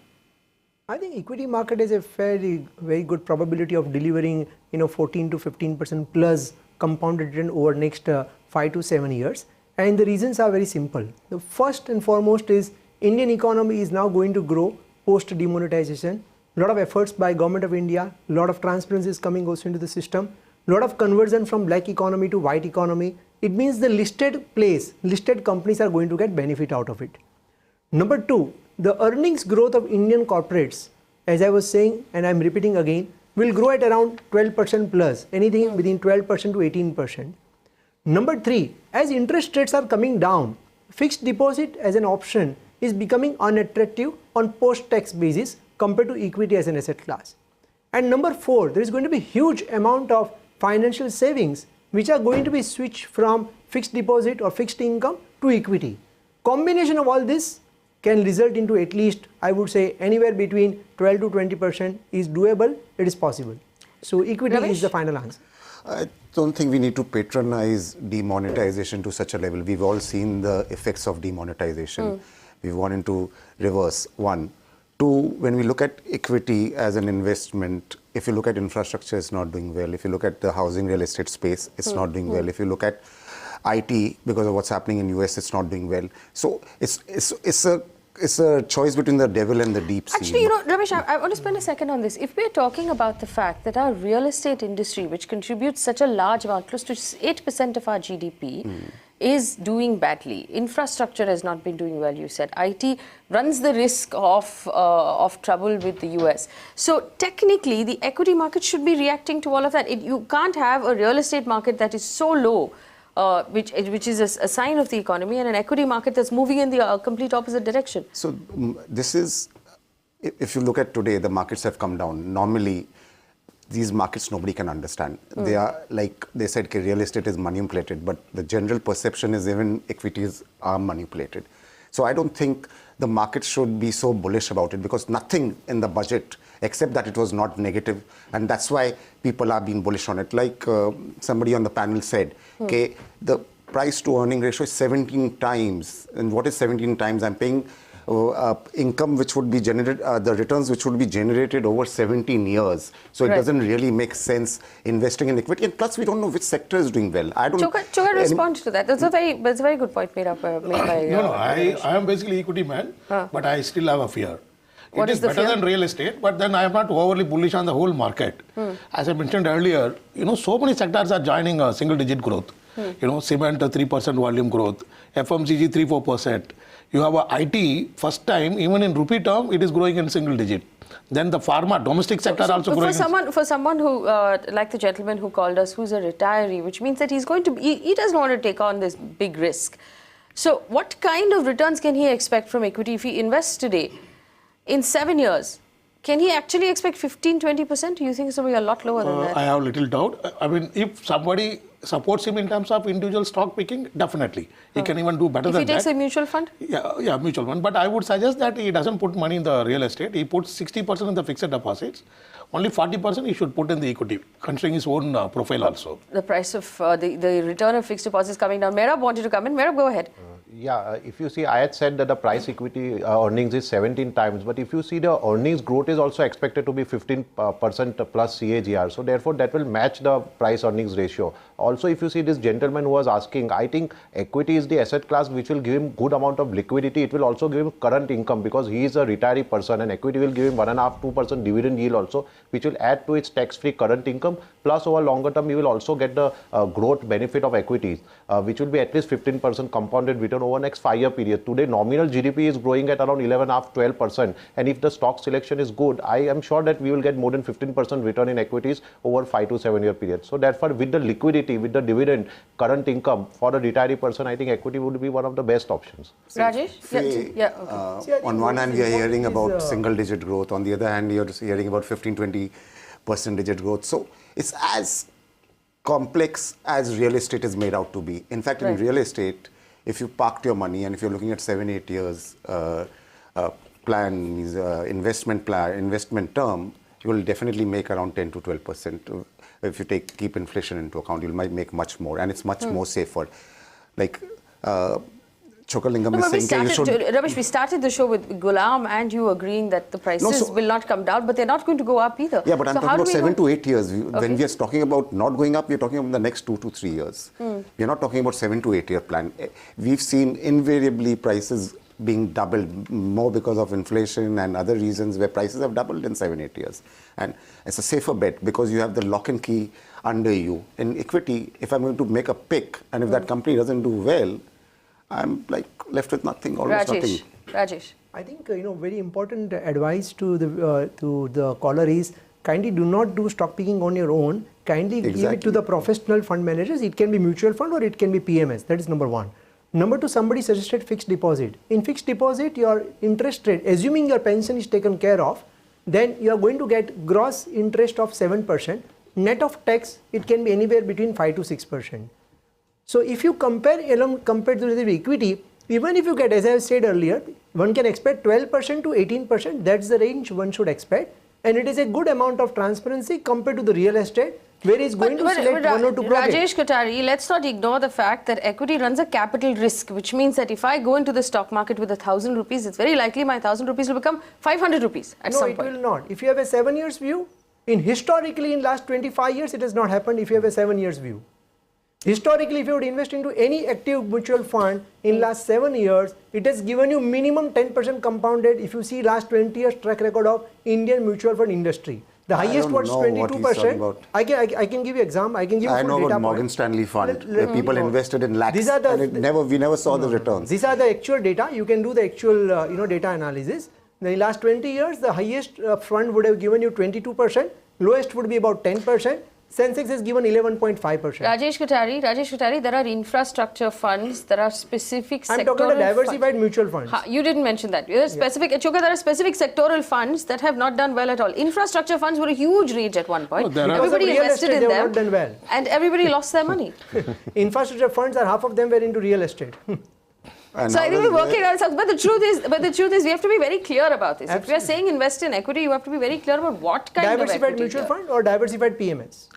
I think equity market has a very good probability of delivering 14 to 15% plus compounded return over next 5 to 7 years. And the reasons are very simple. The first and foremost is Indian economy is now going to grow post demonetization. A lot of efforts by Government of India, a lot of transparency is coming also into the system, a lot of conversion from black economy to white economy. It means the listed companies are going to get benefit out of it. Number two, the earnings growth of Indian corporates, as I was saying and I'm repeating again, will grow at around 12% plus, anything within 12% to 18%. Number three, as interest rates are coming down, fixed deposit as an option is becoming unattractive on post-tax basis compared to equity as an asset class. And number four, there is going to be huge amount of financial savings which are going to be switched from fixed deposit or fixed income to equity. Combination of all this can result into at least, I would say, anywhere between 12 to 20% is doable, it is possible. So equity is the final answer. I don't think we need to patronize demonetization to such a level. We've all seen the effects of demonetization. We've gone into reverse, one. Two, when we look at equity as an investment, if you look at infrastructure, it's not doing well. If you look at the housing real estate space, it's not doing well. If you look at IT, because of what's happening in US, it's not doing well. So it's a choice between the devil and the deep sea. Actually, Ramesh, I want to spend a second on this. If we're talking about the fact that our real estate industry, which contributes such a large amount, close to 8% of our GDP, is doing badly. Infrastructure has not been doing well, you said. IT runs the risk of trouble with the US. So technically, the equity market should be reacting to all of that. You can't have a real estate market that is so low, which is a sign of the economy, and an equity market that's moving in the complete opposite direction. So this is, if you look at today, the markets have come down. Normally, these markets nobody can understand. They are like they said, okay, real estate is manipulated, but the general perception is even equities are manipulated. So I don't think the market should be so bullish about it, because nothing in the budget except that it was not negative, and that's why people are being bullish on it. Like somebody on the panel said, okay, the price to earning ratio is 17 times, and what is 17 times? I'm paying income which would be generated, the returns which would be generated over 17 years. So it doesn't really make sense investing in equity. And plus, we don't know which sector is doing well. I don't. Chokka respond to that. That's a very good point made by. I am basically equity man, but I still have a fear. What it is better than real estate, but then I am not overly bullish on the whole market. As I mentioned earlier, so many sectors are joining a single-digit growth. Cement 3% volume growth, FMCG 3-4%. You have a IT, first time, even in rupee term, it is growing in single digit. Then the pharma, domestic sector also growing. For someone who, like the gentleman who called us, who's a retiree, which means that he's going to, he doesn't want to take on this big risk. So what kind of returns can he expect from equity if he invests today? In 7 years, can he actually expect 15-20%? Do you think it's going to be a lot lower than that? I have a little doubt. I mean, if somebody supports him in terms of individual stock picking, definitely. He can even do better than that. If he takes a mutual fund? Yeah, mutual fund. But I would suggest that he doesn't put money in the real estate. He puts 60% in the fixed deposits. Only 40% he should put in the equity, considering his own profile also. The price of the return of fixed deposits coming down. Mehrab wanted to come in. Mehrab, go ahead. If you see, I had said that the price equity earnings is 17 times, but if you see the earnings growth is also expected to be 15% plus CAGR. So therefore, that will match the price earnings ratio. Also, if you see this gentleman who was asking, I think equity is the asset class which will give him good amount of liquidity. It will also give him current income because he is a retiree person, and equity will give him 1.5-2% dividend yield also, which will add to its tax-free current income. Plus, over longer term, you will also get the growth benefit of equities, which will be at least 15% compounded return over next 5-year period. Today, nominal GDP is growing at around 11.5-12%, and if the stock selection is good, I am sure that we will get more than 15% return in equities over 5 to 7 year period. So therefore, with the liquidity, with the dividend, current income for a retiree person, I think equity would be one of the best options. Rajesh? On one hand, we are hearing about single-digit growth. On the other hand, you're hearing about 15-20% digit growth. So it's as complex as real estate is made out to be. In fact, in real estate, if you parked your money and if you're looking at 7-8 years investment term, you will definitely make around 10 to 12%. If you keep inflation into account, you might make much more, and it's much more safer. Like Chokkalingam is saying, Ramesh, we started the show with Gulam and you agreeing that the prices will not come down, but they're not going to go up either. Yeah, but I'm talking about 7 to 8 years. When we are talking about not going up, we're talking about the next 2 to 3 years. We're not talking about 7 to 8 year plan. We've seen invariably prices being doubled, more because of inflation and other reasons where prices have doubled in 7-8 years. And it's a safer bet because you have the lock and key under you. In equity, if I'm going to make a pick and if that company doesn't do well, I'm like left with nothing, almost nothing. Rajesh. I think very important advice to the caller is kindly do not do stock picking on your own. Kindly give it to the professional fund managers. It can be mutual fund or it can be PMS. That is number one. Number two, somebody suggested fixed deposit. In fixed deposit, your interest rate, assuming your pension is taken care of, then you are going to get gross interest of 7%. Net of tax, it can be anywhere between 5 to 6%. So if you compare compared to the equity, even if you get, as I said earlier, one can expect 12% to 18%. That's the range one should expect. And it is a good amount of transparency compared to the real estate, where it's going to select one or two projects. Rajesh Kothari, let's not ignore the fact that equity runs a capital risk, which means that if I go into the stock market with 1,000 rupees, it's very likely my 1,000 rupees will become 500 rupees at some point. No, it will not. If you have a 7 years view, historically in last 25 years, it has not happened if you have a 7 years view. Historically, if you would invest into any active mutual fund in last 7 years, it has given you minimum 10% compounded if you see last 20 years track record of Indian mutual fund industry. The highest was know what he's talking 22%. about. I can give you example. I can give you I full know data about Morgan point. Stanley fund, Let where people invested in lakhs, These are the, and we never saw the returns. These are the actual data. You can do the actual data analysis. In the last 20 years, the highest fund would have given you 22%. Lowest would be about 10%. Sensex has given 11.5%. Rajesh Kothari, there are infrastructure funds, there are specific sectoral I'm talking about diversified mutual funds. You didn't mention that. There are specific, Choka, there are specific sectoral funds that have not done well at all. Infrastructure funds were a huge reach at one point. Everybody invested in them, they have not done well. and everybody lost their money. Infrastructure funds are half of them were into real estate. So I think we're working on something. But the truth is, we have to be very clear about this. Absolutely. If we are saying invest in equity, you have to be very clear about what kind of equity. Diversified mutual fund or diversified PMS?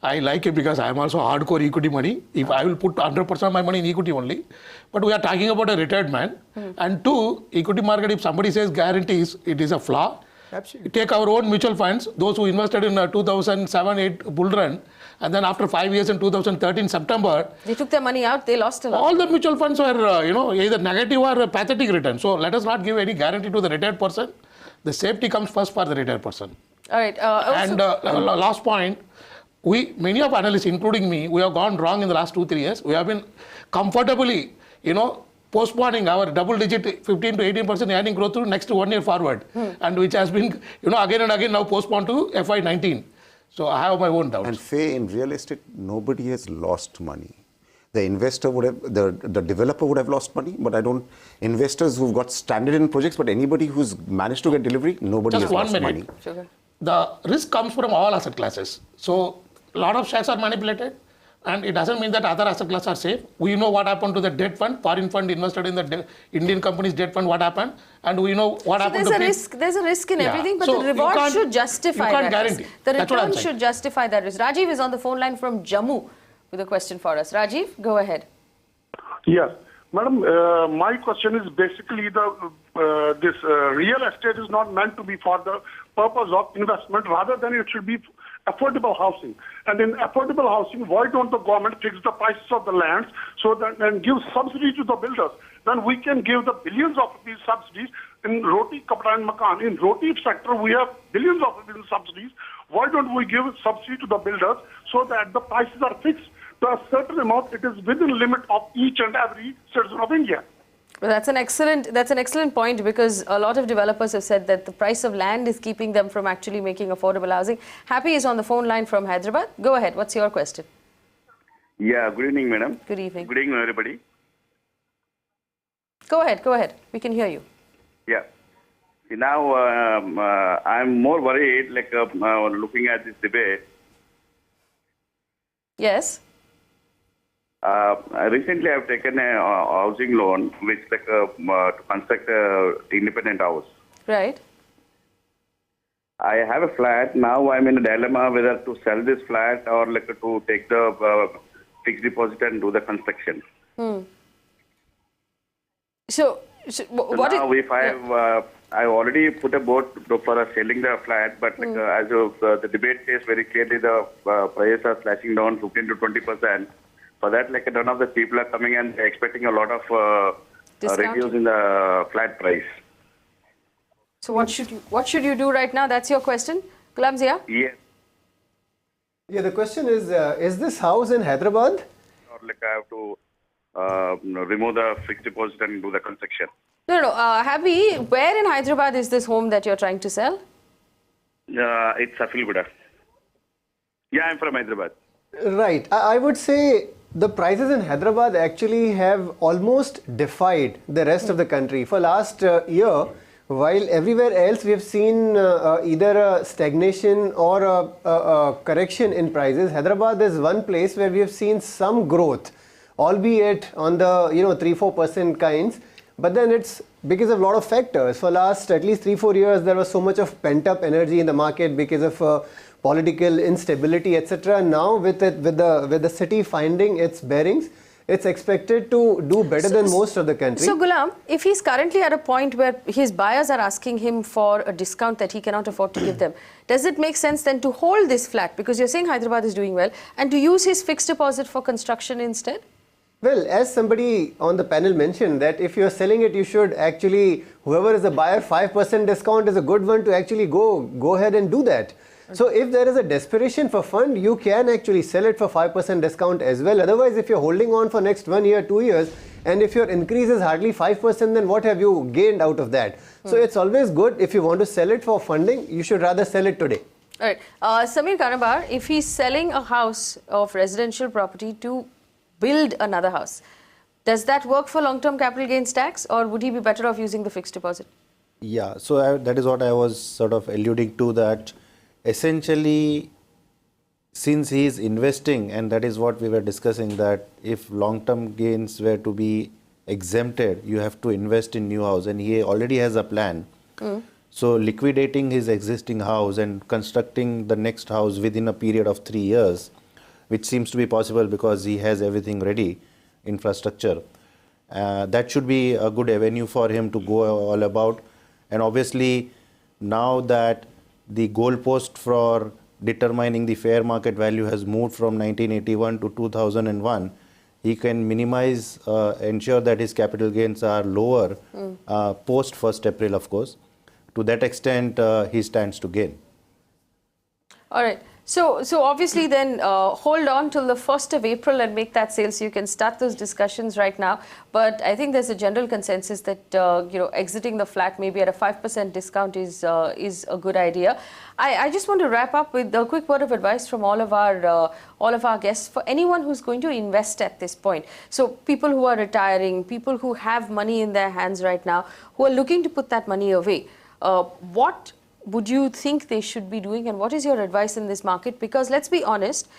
I like it because I am also hardcore equity money. If I will put 100% of my money in equity only. But we are talking about a retired man. And two, equity market, if somebody says guarantees, it is a flaw. Absolutely. Take our own mutual funds, those who invested in 2007-8 bull run, and then after 5 years in 2013 September, they took their money out, they lost a lot. all the mutual funds were either negative or pathetic return. So let us not give any guarantee to the retired person. The safety comes first for the retired person. All right. Last point, many of analysts, including me, we have gone wrong in the last 2-3 years. We have been comfortably, postponing our double-digit 15 to 18% earning growth to next 1 year forward, and which has been, again and again now postponed to FY19. So I have my own doubts. And Faye, in real estate, nobody has lost money. The investor would have, the developer would have lost money, but investors who've got standard in projects, but anybody who's managed to get delivery, nobody has lost money. Sugar. The risk comes from all asset classes. So a lot of shares are manipulated, and it doesn't mean that other asset classes are safe. We know what happened to the debt fund. Foreign fund invested in the Indian company's debt fund, what happened, and we know what happened to there's a risk in everything, but the reward should justify that risk. The return should justify that risk. Rajiv is on the phone line from Jammu with a question for us. Rajiv, go ahead. Yes. Madam, my question is basically this real estate is not meant to be for the purpose of investment, rather than it should be affordable housing. And in affordable housing, why don't the government fix the prices of the lands so that and give subsidy to the builders? Then we can give the billions of these subsidies in Roti, Kapda and Makan. In Roti sector, we have billions of rupees in subsidies. Why don't we give subsidy to the builders so that the prices are fixed to a certain amount? It is within limit of each and every citizen of India. Well, that's an excellent point, because a lot of developers have said that the price of land is keeping them from actually making affordable housing. Happy is on the phone line from Hyderabad. Go ahead. What's your question? Yeah, good evening, madam. Good evening. Good evening, everybody. Go ahead. We can hear you. Yeah. See, now I'm more worried, looking at this debate. Yes. Recently, I've taken a housing loan, which to construct a independent house. Right. I have a flat. Now I'm in a dilemma whether to sell this flat or to take the fixed deposit and do the construction. So what now if I already put a board for selling the flat, but as the debate says very clearly, the prices are slashing down 15 to 20%. For that, none of the people are coming and expecting a lot of reduce in the flat price. So what should you do right now? That's your question, Gulam Zia? Yes. Yeah, the question is this house in Hyderabad? Or I have to remove the fixed deposit and do the construction. No. Happy, where in Hyderabad is this home that you're trying to sell? It's Safilguda. Yeah, I'm from Hyderabad. Right. I would say the prices in Hyderabad actually have almost defied the rest of the country. For last year, while everywhere else we have seen either a stagnation or a correction in prices, Hyderabad is one place where we have seen some growth, albeit on the 3-4% kinds. But then it's because of a lot of factors. For last at least 3-4 years, there was so much of pent-up energy in the market because of political instability, etc. Now with the city finding its bearings, it's expected to do better than most of the country. So Gulam, if he's currently at a point where his buyers are asking him for a discount that he cannot afford to give them, does it make sense then to hold this flat, because you're saying Hyderabad is doing well, and to use his fixed deposit for construction instead? Well, as somebody on the panel mentioned, that if you're selling it, you should actually, whoever is the buyer, 5% discount is a good one to actually go ahead and do that. So if there is a desperation for fund, you can actually sell it for 5% discount as well. Otherwise, if you're holding on for next 1 year, 2 years, and if your increase is hardly 5%, then what have you gained out of that? So it's always good, if you want to sell it for funding, you should rather sell it today. All right. Samir Kanabar, if he's selling a house of residential property to build another house, does that work for long-term capital gains tax, or would he be better off using the fixed deposit? Yeah, so that is what I was sort of alluding to, that essentially, since he is investing, and that is what we were discussing, that if long-term gains were to be exempted, you have to invest in new house, and he already has a plan. So liquidating his existing house and constructing the next house within a period of 3 years, which seems to be possible because he has everything ready, infrastructure, that should be a good avenue for him to go all about. And obviously, now that the goalpost for determining the fair market value has moved from 1981 to 2001, he can minimize, ensure that his capital gains are lower post 1st April, of course. To that extent, he stands to gain. All right. So obviously then hold on till the 1st of April and make that sale, so you can start those discussions right now. But I think there's a general consensus that exiting the flat maybe at a 5% discount is a good idea. I just want to wrap up with a quick word of advice from all of our guests for anyone who's going to invest at this point. So people who are retiring, people who have money in their hands right now, who are looking to put that money away. What would you think they should be doing, and what is your advice in this market? Because let's be honest,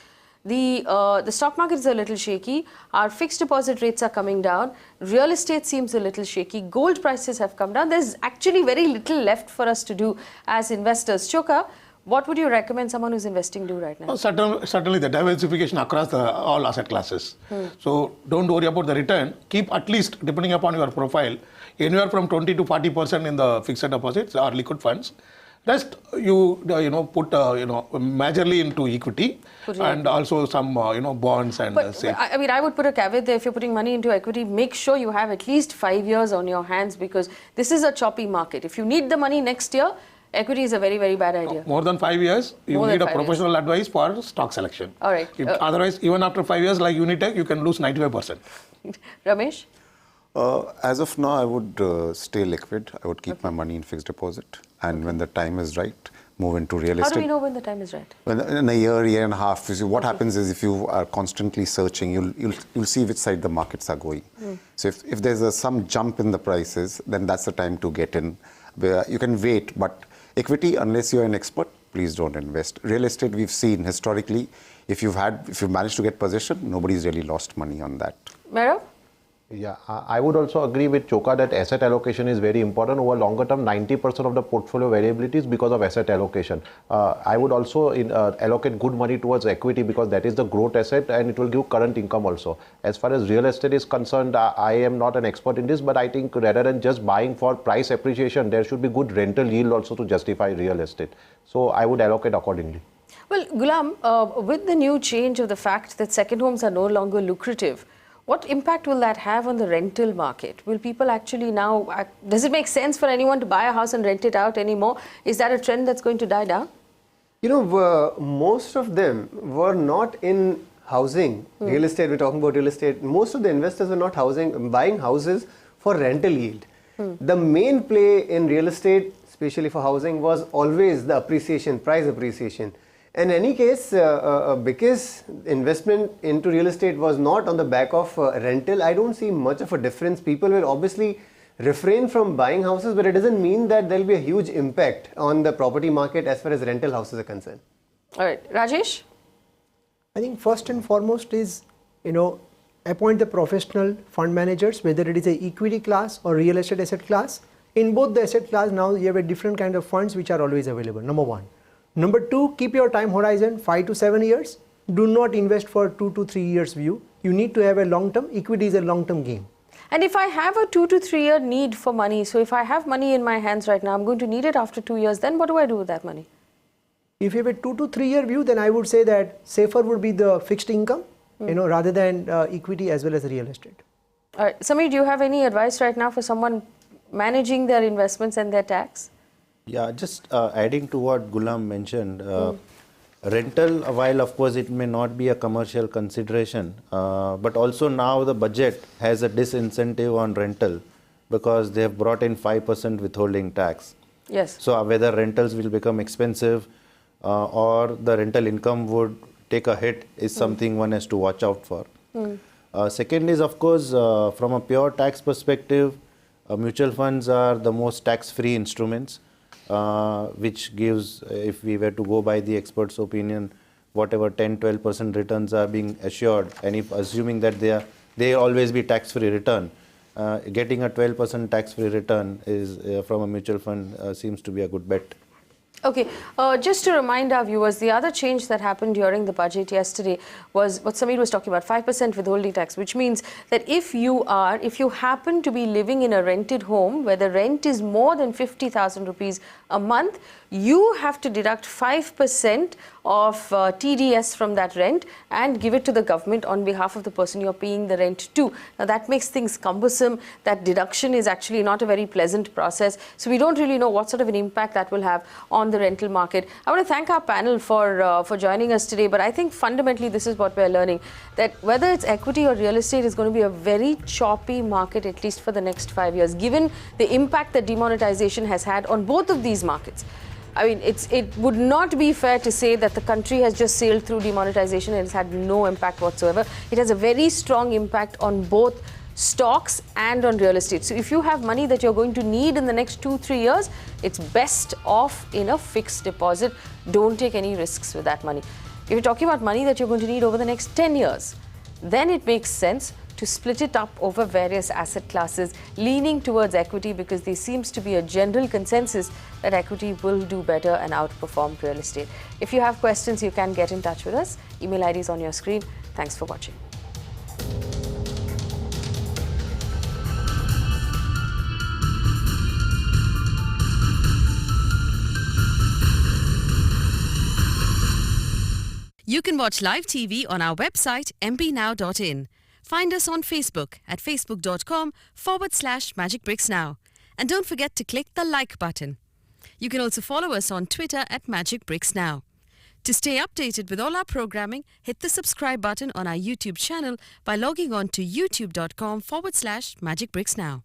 the stock market is a little shaky, our fixed deposit rates are coming down, real estate seems a little shaky, gold prices have come down. There's actually very little left for us to do as investors. Chokka, what would you recommend someone who's investing do right now? Certainly the diversification across all asset classes. So don't worry about the return. Keep at least, depending upon your profile, anywhere from 20 to 40% in the fixed deposits or liquid funds. Rest you put majorly into equity and also some bonds and. But I mean, I would put a caveat there. If you're putting money into equity, make sure you have at least 5 years on your hands, because this is a choppy market. If you need the money next year, equity is a very, very bad idea. More than 5 years, you need a professional advice for stock selection. All right. Otherwise, even after 5 years, like Unitech, you can lose 95%. Ramesh? As of now, I would stay liquid. I would keep my money in fixed deposit, and when the time is right, move into real estate. How do we know when the time is right? When in a year and a half, you see, what happens is if you are constantly searching, you'll see which side the markets are going. So if there's some jump in the prices, then that's the time to get in. You can wait, but equity, unless you're an expert, please don't invest. Real estate, we've seen historically, if you've managed to get possession, nobody's really lost money on that. Mehrab? Yeah, I would also agree with Chokka that asset allocation is very important. Over longer term, 90% of the portfolio variability is because of asset allocation. I would also allocate good money towards equity, because that is the growth asset and it will give current income also. As far as real estate is concerned, I am not an expert in this, but I think rather than just buying for price appreciation, there should be good rental yield also to justify real estate. So I would allocate accordingly. Well, Gulam, with the new change of the fact that second homes are no longer lucrative, what impact will that have on the rental market? Will people actually now, does it make sense for anyone to buy a house and rent it out anymore? Is that a trend that's going to die down? Most of them were not in housing, real estate. We're talking about real estate. Most of the investors were not buying houses for rental yield. The main play in real estate, especially for housing, was always the appreciation, price appreciation. In any case, because investment into real estate was not on the back of rental, I don't see much of a difference. People will obviously refrain from buying houses, but it doesn't mean that there will be a huge impact on the property market as far as rental houses are concerned. All right. Rajesh? I think first and foremost is, appoint the professional fund managers, whether it is a equity class or real estate asset class. In both the asset class, now you have a different kind of funds which are always available, number one. Number two, keep your time horizon 5 to 7 years. Do not invest for 2 to 3 years view. You need to have a long term. Equity is a long term game. And if I have a 2 to 3 year need for money, so if I have money in my hands right now, I'm going to need it after 2 years, then what do I do with that money? If you have a 2 to 3 year view, then I would say that safer would be the fixed income. rather than equity as well as real estate. All right. Samir, do you have any advice right now for someone managing their investments and their tax? Yeah, just adding to what Gulam mentioned, rental, while of course it may not be a commercial consideration, but also now the budget has a disincentive on rental because they have brought in 5% withholding tax. Yes. So whether rentals will become expensive or the rental income would take a hit is something one has to watch out for. Second is, of course, from a pure tax perspective, mutual funds are the most tax-free instruments, which gives, if we were to go by the experts' opinion, whatever 10-12% returns are being assured, and if assuming that they always be tax-free return, getting a 12% tax-free return is from a mutual fund seems to be a good bet. Okay, just to remind our viewers, the other change that happened during the budget yesterday was what Samir was talking about, 5% withholding tax, which means that if you happen to be living in a rented home where the rent is more than 50,000 rupees a month, you have to deduct 5% of TDS from that rent and give it to the government on behalf of the person you're paying the rent to. Now that makes things cumbersome. That deduction is actually not a very pleasant process. So we don't really know what sort of an impact that will have on the rental market. I want to thank our panel for joining us today, but I think fundamentally this is what we're learning, that whether it's equity or real estate is going to be a very choppy market, at least for the next 5 years, given the impact that demonetization has had on both of these markets. I mean, it would not be fair to say that the country has just sailed through demonetization and it's had no impact whatsoever. It has a very strong impact on both stocks and on real estate. So if you have money that you're going to need in the next 2-3 years, it's best off in a fixed deposit. Don't take any risks with that money. If you're talking about money that you're going to need over the next 10 years, then it makes sense to split it up over various asset classes, leaning towards equity because there seems to be a general consensus that equity will do better and outperform real estate. If you have questions, you can get in touch with us. Email ID is on your screen. Thanks for watching. You can watch live TV on our website mpnow.in. Find us on Facebook at facebook.com/Magicbricks Now. And don't forget to click the like button. You can also follow us on Twitter at Magicbricks Now. To stay updated with all our programming, hit the subscribe button on our YouTube channel by logging on to youtube.com/Magicbricks Now.